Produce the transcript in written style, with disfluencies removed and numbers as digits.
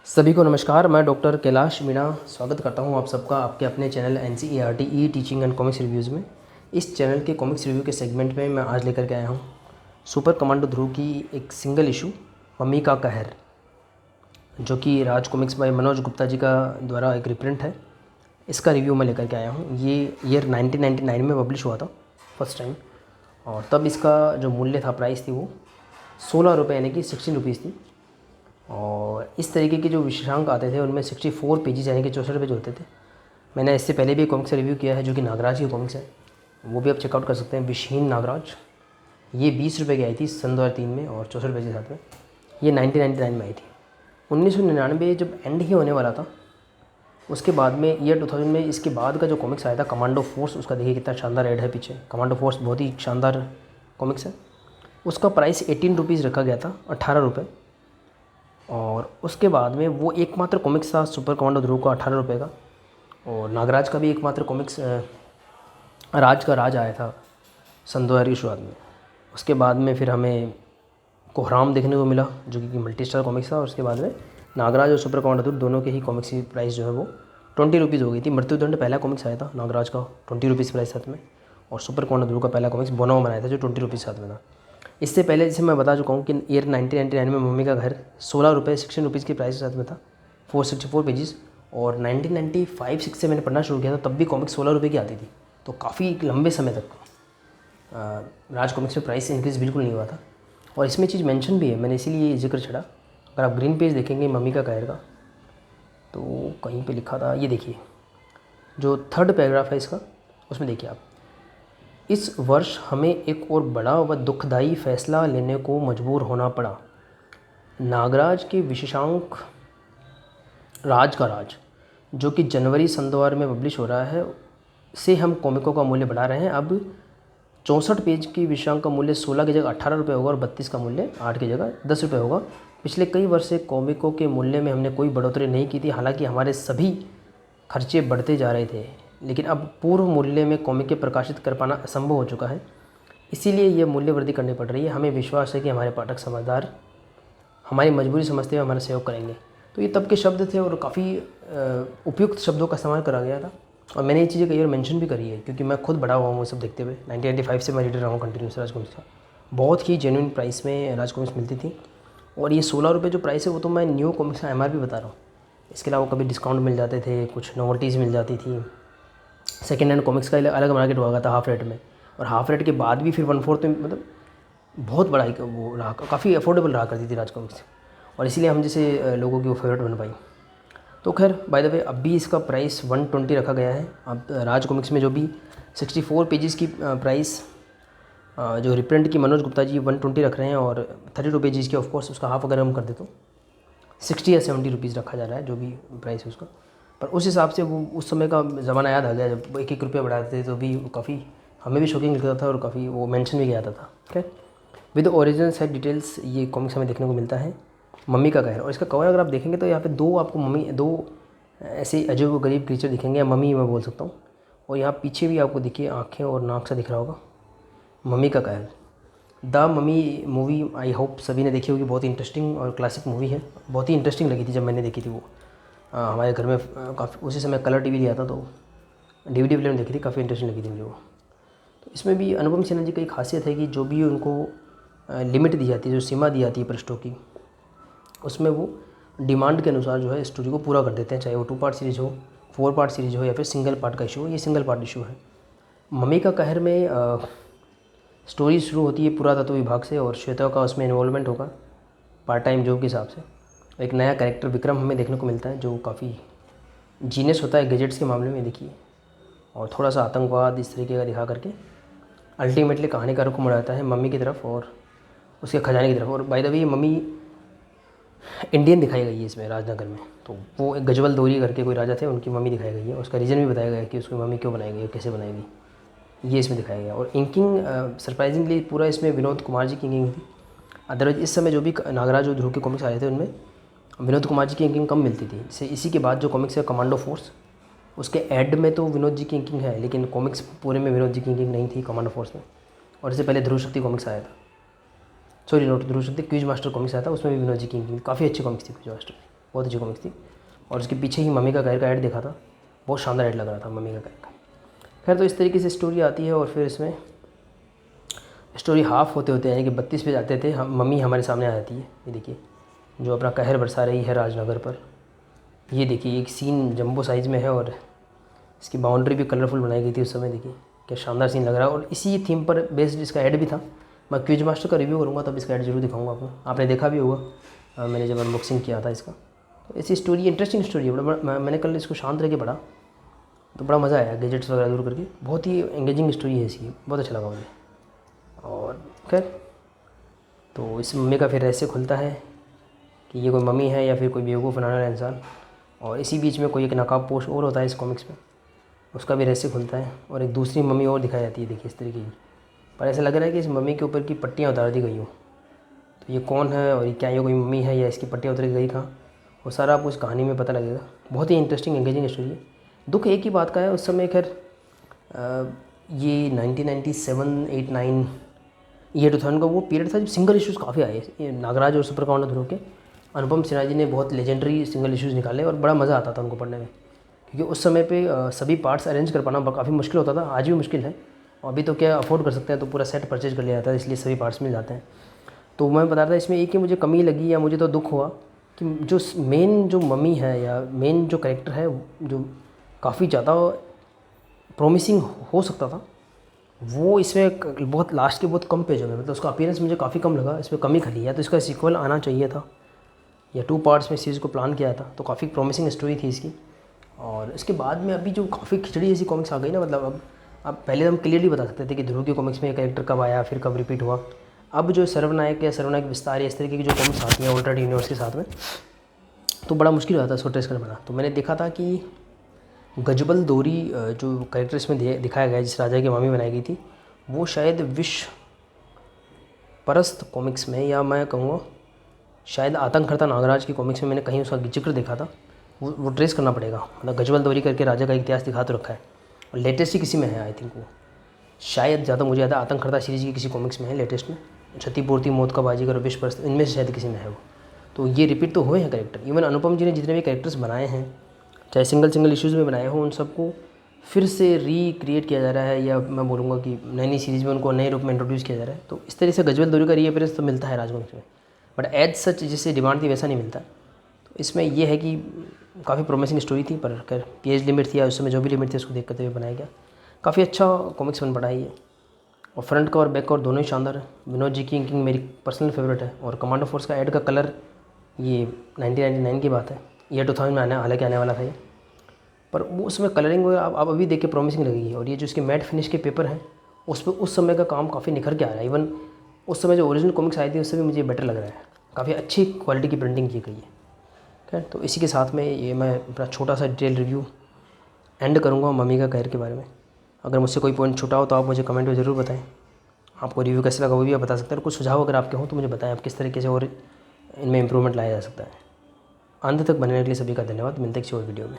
सभी को नमस्कार। मैं डॉक्टर कैलाश मीणा स्वागत करता हूं आप सबका आपके अपने channel NCERT E teaching and comics reviews में। इस चैनल के कॉमिक्स रिव्यू के सेगमेंट में मैं आज लेकर के आया हूं सुपर कमांडो ध्रुव की एक सिंगल इशू मम्मी का कहर, जो कि राज कॉमिक्स बाय मनोज गुप्ता जी का द्वारा एक रिप्रिंट है। इसका रिव्यू मैं लेकर के आया हूँ। ये ईयर 1999 में पब्लिश हुआ था फर्स्ट टाइम, और तब इसका जो मूल्य था, प्राइस थी, वो 16 रुपये यानी कि 16 रुपीज़ थी। और इस तरीके के जो विशेषांक आते थे उनमें 64 पेजेस यानी कि 64 पेज होते थे। मैंने इससे पहले भी कॉमिक्स का रिव्यू किया है जो कि नागराज की कॉमिक्स है, वो भी आप चेकआउट कर सकते हैं। विषहीन नागराज, ये 20 रुपये की आई थी सन 2003 में और 64 पेज के साथ में। ये 1999 में आई थी। 1999 जब एंड ही होने वाला था, उसके बाद में ईयर 2000 में इसके बाद का जो कॉमिक्स आया था कमांडो फोर्स, उसका देखिए कितना शानदार ऐड है पीछे। कमांडो फोर्स बहुत ही शानदार कॉमिक्स है। उसका प्राइस 18 रुपीज़ रखा गया था, 18 रुपये। और उसके बाद में वो एकमात्र कॉमिक्स था सुपर कमांडो ध्रुव का 18 रुपये का। और नागराज का भी एकमात्र कॉमिक्स राज का राज आया था सन 2000 की शुरुआत में। उसके बाद में फिर हमें कोहराम देखने को मिला जो कि मल्टी स्टार कॉमिक्स था। और उसके बाद में नागराज और सुपर कमांडो ध्रुव दोनों के ही कॉमिक्स की प्राइस जो है वो 20 रुपीज़ हो गई थी। मृत्युदंड पहला कॉमिक्स आया था नागराज का, 20 रुपीज़ प्राइस साथ में। और सुपर कमांडो ध्रुव का पहला कॉमिक्स बोनाओ बनाया था जो 20 रुपीज़ साथ में था। इससे पहले जैसे मैं बता चुका हूँ कि ईयर 1999 में मम्मी का घर 16 रुपये 16 रुपीज़ की प्राइस के साथ में था, 464 पेजेस। और 1995-6 से मैंने पढ़ना शुरू किया था, तब भी कॉमिक्स 16 रुपये की आती थी। तो काफ़ी लंबे समय तक राज कॉमिक्स में प्राइस इंक्रीज़ बिल्कुल नहीं हुआ था। और इसमें चीज़ मेंशन भी है, मैंने इसीलिए ये जिक्र छड़ा। अगर आप ग्रीन पेज देखेंगे मम्मी का कहर का, तो कहीं पे लिखा था, ये देखिए जो थर्ड पैराग्राफ है इसका, उसमें देखिए आप, इस वर्ष हमें एक और बड़ा व दुखदाई फैसला लेने को मजबूर होना पड़ा। नागराज के विशेषांक राज का राज, जो कि जनवरी सन 2000 में पब्लिश हो रहा है, से हम कॉमिकों का मूल्य बढ़ा रहे हैं। अब 64 पेज की विशेषांक का मूल्य 16 की जगह 18 रुपये होगा और 32 का मूल्य 8 की जगह 10 रुपये होगा। पिछले कई वर्ष से कॉमिकों के मूल्य में हमने कोई बढ़ोतरी नहीं की थी, हालांकि हमारे सभी खर्चे बढ़ते जा रहे थे, लेकिन अब पूर्व मूल्य में कॉमिकें प्रकाशित कर पाना असंभव हो चुका है। इसीलिए ये मूल्य वृद्धि करनी पड़ रही है। हमें विश्वास है कि हमारे पाठक समझदार, हमारी मजबूरी समझते हुए हमारा सहयोग करेंगे। तो ये तब के शब्द थे और काफ़ी उपयुक्त शब्दों का इस्तेमाल करा गया था। और मैंने ये चीज़ें कई बार मेंशन भी करी है, क्योंकि मैं खुद बड़ा हुआ हूँ वो सब देखते हुए। 1995 से मैं रीडर रहा हूँ कंटिन्यूस राज कॉमिक्स का। बहुत ही जेन्युइन प्राइस में राज कॉमिक्स मिलती थी। और ये 16 रुपये जो प्राइस है वो तो मैं न्यू कॉमिक्स का MRP बता रहा हूँ। इसके अलावा कभी डिस्काउंट मिल जाते थे, कुछ नोवेल्टीज़ मिल जाती थी। सेकेंड हैंड कॉमिक्स का अलग मार्केट हुआ था हाफ रेट में, और हाफ रेट के बाद भी फिर 1/4 में, मतलब बहुत बड़ा एक वो रहा, काफ़ी अफोर्डेबल रहा करती थी राज कॉमिक्स। और इसीलिए हम जैसे लोगों की वो फेवरेट बन पाई। तो खैर बाय द वे अब भी इसका प्राइस 120 रखा गया है। अब राज कॉमिक्स में जो भी 64 पेजेस की प्राइस जो रिप्रिंट की मनोज गुप्ता जी 120 रख रहे हैं, और 32 पेजेस की ऑफकोर्स उसका हाफ अगर हम कर दे तो 60 या 70 रुपीज़ रखा जा रहा है, जो भी प्राइस है उसका। पर उस हिसाब से वो उस समय का ज़माना याद आ गया जब 1-1 रुपया बढ़ाते थे, तो भी काफ़ी हमें भी शॉकिंग लगता था और काफ़ी वो मेंशन भी किया जाता था। ठीक है, विद ओरिजिनल साइड डिटेल्स ये कॉमिक्स हमें देखने को मिलता है मम्मी का कहर। और इसका कवर अगर आप देखेंगे तो यहाँ पे दो आपको मम्मी, दो ऐसे अजब व गरीब क्रीचर दिखेंगे, या मम्मी मैं बोल सकता हूँ। और यहाँ पीछे भी आपको देखिए आँखें और नाक सा दिख रहा होगा, मम्मी का कहर। The mummy movie I hope सभी ने देखी होगी, बहुत ही इंटरेस्टिंग और क्लासिक मूवी है। बहुत ही इंटरेस्टिंग लगी थी जब मैंने देखी थी वो। हमारे घर में काफ़ी उसी समय कलर टीवी लिया था, तो DVD प्लेयर में देखी थी, काफ़ी इंटरेस्टिंग लगी थी मुझे वो। तो इसमें भी अनुपम सिन्हा जी की एक खासियत है कि जो भी उनको लिमिट दी जाती है, जो सीमा दी जाती है पृष्ठों की, उसमें वो डिमांड के अनुसार जो है स्टोरी को पूरा कर देते हैं, चाहे वो 2 पार्ट सीरीज़ हो, 4 पार्ट सीरीज़ हो, या फिर सिंगल पार्ट का इशू हो। ये सिंगल पार्ट इशू है। मम्मी का कहर में स्टोरी शुरू होती है पुरातत्व विभाग से, और श्वेता का उसमें इन्वॉल्वमेंट होगा पार्ट टाइम जॉब के हिसाब से। एक नया कैरेक्टर विक्रम हमें देखने को मिलता है, जो काफ़ी जीनियस होता है गैजेट्स के मामले में, देखिए। और थोड़ा सा आतंकवाद इस तरीके का दिखा करके अल्टीमेटली कहानी का रुख मुड़ाता है मम्मी की तरफ और उसके खजाने की तरफ। और by the way mummy Indian दिखाई गई है इसमें राजनगर में। तो वो एक गजवल दौरी करके कोई राजा थे, उनकी मम्मी दिखाई गई है। उसका रीज़न भी बताया गया है कि उसकी मम्मी क्यों बनाई गई है, कैसे बनाई गई, ये इसमें दिखाया गया। और इंकिंग सरप्राइजिंगली पूरा इसमें विनोद कुमार जी की इंकिंग थी। अदरवाइज इस समय जो भी नागराज और ध्रुव के कॉमिक्स आए थे उनमें विनोद कुमार जी की इंकिंग कम मिलती थी। जैसे इसी के बाद जो कॉमिक्स है कमांडो फोर्स, उसके एड में तो विनोद जी की इंकिंग है, लेकिन कॉमिक्स पूरे में विनोद जी की इंकिंग नहीं थी कमांडो फोर्स में। और इससे पहले ध्रुव शक्ति कॉमिक्स आया था, सॉरी नोट ध्रुव शक्ति, क्विज मास्टर कॉमिक्स आया था, उसमें भी विनोद जी की इंकिंग, काफ़ी अच्छी कॉमिक्स थी क्विज मास्टर, बहुत अच्छी कॉमिक्स थी। और उसके पीछे ही मम्मी का कैर का ऐड देखा था, बहुत शानदार ऐड लग रहा था मम्मी का कैर का। खैर तो इस तरीके से स्टोरी आती है और फिर इसमें स्टोरी हाफ़ होते होते यानी कि 32 पे जाते थे हम मम्मी हमारे सामने आ जाती है। ये देखिए जो अपना कहर बरसा रही है राजनगर पर। ये देखिए एक सीन जंबो साइज़ में है और इसकी बाउंड्री भी कलरफुल बनाई गई थी उस समय। देखिए क्या शानदार सीन लग रहा है और इसी थीम पर बेस्ड इसका ऐड भी था। मैं क्विज मास्टर का रिव्यू करूँगा तब इसका ऐड जरूर दिखाऊंगा आपको, आपने देखा भी होगा मैंने जब अनबॉक्सिंग किया था इसका। तो ऐसी स्टोरी इंटरेस्टिंग स्टोरी है, मैंने कल इसको शांत रह के पढ़ा तो बड़ा मज़ा आया, गैजेट्स वगैरह दूर करके। बहुत ही एंगेजिंग स्टोरी है इसकी, बहुत अच्छा लगा मुझे। और खैर तो इस मम्मी का फिर रहस्य खुलता है कि ये कोई मम्मी है या फिर कोई बेवकूफ़ बनाने वाला इंसान। और इसी बीच में कोई एक नकाबपोश और होता है इस कॉमिक्स में, उसका भी रहस्य खुलता है और एक दूसरी मम्मी और दिखाई जाती है। देखिए इस तरीके की, पर ऐसा लग रहा है कि इस मम्मी के ऊपर की पट्टियाँ उतार दी गई हों। तो ये कौन है और ये क्या ये कोई मम्मी है या इसकी पट्टियाँ उतर गई कहाँ, वो सारा आपको उस कहानी में पता लगेगा। बहुत ही इंटरेस्टिंग एंगेजिंग स्टोरी है। दुख एक ही बात का है उस समय खैर ये 1997, 8, 9 ये 2000 का वो पीरियड था जब सिंगल इश्यूज़ काफ़ी आए। ये नागराज और सुपर कमांडो ध्रुव के अनुपम सिन्हा जी ने बहुत लेजेंडरी सिंगल इश्यूज़ निकाले और बड़ा मज़ा आता था उनको पढ़ने में, क्योंकि उस समय पे सभी पार्ट्स अरेंज कर पाना काफ़ी मुश्किल होता था। आज भी मुश्किल है, अभी तो क्या अफोर्ड कर सकते हैं तो पूरा सेट परचेज कर लिया जाता है, इसलिए सभी पार्ट्स मिल जाते हैं। तो मैं बता रहा था इसमें एक ही मुझे कमी लगी या मुझे तो दुख हुआ कि जो मेन जो मम्मी है या मेन जो कैरेक्टर है जो काफ़ी ज़्यादा प्रॉमिसिंग हो सकता था, वो इसमें बहुत लास्ट के बहुत कम पेजों में, मतलब उसका अपीयरेंस मुझे काफ़ी कम लगा। इसमें कमी खली है, तो इसका सीक्वल आना चाहिए था या 2 पार्ट्स में सीरीज़ को प्लान किया था, तो काफ़ी प्रॉमिसिंग स्टोरी थी इसकी। और इसके बाद में अभी जो काफ़ी खिचड़ी जैसी कॉमिक्स आ गई ना, मतलब अब पहले हम क्लियरली बता सकते थे कि ध्रुव की कॉमिक्स में कैरेक्टर कब आया फिर कब रिपीट हुआ। अब जो सर्वनायक या सर्वनायक विस्तार या इस तरीके की जो कॉमिक्स आती हैं ऑल्टरनेट यूनिवर्स के साथ में, तो बड़ा मुश्किल हो जाता है इसको ट्रेस कर पाना। तो मैंने देखा था कि गजबल दोरी जो कैरेक्टर इसमें दिखाया गया जिस राजा की मामी बनाई गई थी, वो शायद विश्व परस्त कॉमिक्स में या मैं कहूँगा शायद आतंककर्ता नागराज की कॉमिक्स में मैंने कहीं उसका जिक्र देखा था। वो ट्रेस करना पड़ेगा, मतलब गजबल दोरी करके राजा का इतिहास दिखा तो रखा है और लेटेस्ट ही किसी में है आई थिंक, वो शायद ज़्यादा मुझे याद है आतंककर्ता सीरीज़ की किसी कॉमिक्स में है लेटेस्ट में, क्षतिपूर्ति, मौत का बाजीगर और विश्व परस्त, इनमें से शायद किसी में है वो। तो ये रिपीट तो हुए हैं कैरेक्टर। इवन अनुपम जी ने जितने भी कैरेक्टर्स बनाए हैं चाहे सिंगल इश्यूज़ में बनाए हों, उन सबको फिर से रिक्रिएट किया जा रहा है, या मैं बोलूँगा कि नई सीरीज़ में उनको नए रूप में इंट्रोड्यूस किया जा रहा है। तो इस तरह से गजबल दोरी का रीअपीयरेंस तो मिलता है राजवंश में, बट एज सच जैसे डिमांड थी वैसा नहीं मिलता। तो इसमें यह है कि काफ़ी प्रोमिसिंग स्टोरी थी, पर खैर पेज लिमिट थी या उस समय जो भी लिमिट थी उसको देख करते हुए बनाया गया। काफ़ी अच्छा कॉमिक्स बन पड़ा है ये, और फ्रंट कवर बैक कवर दोनों ही शानदार है। विनोद जी की इंकिंग मेरी पर्सनल फेवरेट है, और कमांडो फोर्स का ऐड का कलर ये 1999 की बात है, ईयर 2000 में हालांकि आने वाला था ये, पर वो उसमें कलरिंग आप अभी देख के प्रॉमिसिंग लगेगी। और ये जो इसके मैट फिनिश के पेपर हैं उस पर उस समय का काम काफ़ी निखर के आ रहा है। इवन उस समय जो ओरिजिनल कॉमिक्स आई थी उससे भी मुझे बेटर लग रहा है, काफ़ी अच्छी क्वालिटी की प्रिंटिंग की गई है। खैर तो इसी के साथ में ये मैं अपना छोटा सा डिटेल रिव्यू एंड करूँगा मम्मी का कैर के बारे में। अगर मुझसे कोई पॉइंट छूटा हो तो आप मुझे कमेंट में ज़रूर बताएं, आपको रिव्यू कैसा लगा वो भी आप बता सकते हैं। और कुछ सुझाव अगर आपके हों तो मुझे बताएं आप किस तरीके से और इनमें इम्प्रूवमेंट लाया जा सकता है। अंत तक बनने के लिए सभी का धन्यवाद। मिलते हैं किसी और वीडियो में।